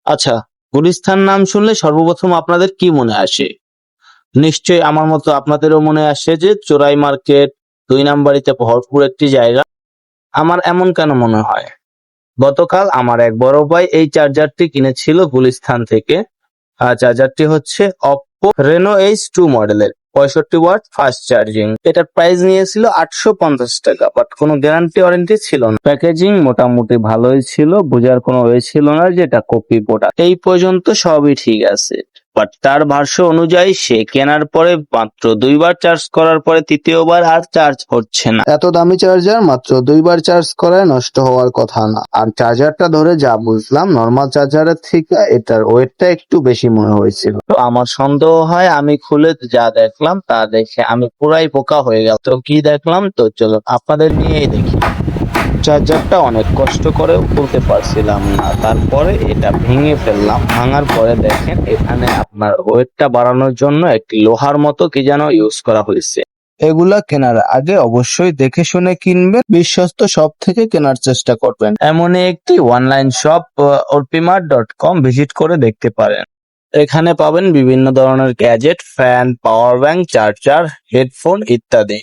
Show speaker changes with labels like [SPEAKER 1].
[SPEAKER 1] আচ্ছা, গুলিস্তান নাম শুনলে সর্বপ্রথম আপনাদের কি মনে আসে? নিশ্চয়ই আমার মতো আপনাদেরও মনে আসে যে চোরাই মার্কেট, দুই নাম্বারিতে ভরপুর একটি জায়গা। আমার এমন কেন মনে হয়? গতকাল আমার এক বড় ভাই এই চার্জারটি কিনেছিল গুলিস্তান থেকে। চার্জারটি হচ্ছে অপ্পো রেনো এইচ 2 মডেলের 65 ওয়াট ফাস্ট চার্জিং। এটার প্রাইস নিয়েছিল 850 টাকা, বাট কোনো গ্যারান্টি ওয়ারেন্টি ছিল না। প্যাকেজিং মোটামুটি ভালোই ছিল, বোঝার কোনো ওয়ে ছিল না যে এটা কপি প্রোডাক্ট। এই পর্যন্ত সবই ঠিক আছে, বাট তার ভাষ্য অনুযায়ী সে কেনার পরে মাত্র 2বার চার্জ করার পরে তৃতীয়বার আর চার্জ হচ্ছে না।
[SPEAKER 2] এত দামি চার্জার মাত্র 2বার চার্জ করায় নষ্ট হওয়ার কথা না। আর চার্জারটা ধরে যা বুঝলাম, নর্মাল চার্জারের থেকে এটার ওয়েটটা একটু বেশি মনে হয়েছিল।
[SPEAKER 1] তো আমার সন্দেহ হয়, আমি খুলে যা দেখলাম তা দেখে আমি পুরাই বোকা হয়ে গেল। তো কি দেখলাম, তো চলো আপনাদের নিয়েই দেখি। চার্জারটা অনেক কষ্ট করেও খুলতে পারছিলাম না, তারপরে এটা ভেঙে ফেললাম। ভাঙার পরে দেখেন এখানে আপনার ওয়েটটা বাড়ানোর জন্য একটি লোহার মতো কি যেন ইউজ করা হয়েছে।
[SPEAKER 2] এগুলা কেনার আগে অবশ্যই দেখে শুনে কিনবেন, বিশ্বস্ত শপ থেকে কেনার চেষ্টা করবেন।
[SPEAKER 1] এমনই একটি অনলাইন শপ orpimart.com ভিজিট করে দেখতে পারেন। এখানে পাবেন বিভিন্ন ধরনের gadget, fan, power bank, charger, headphone ইত্যাদি।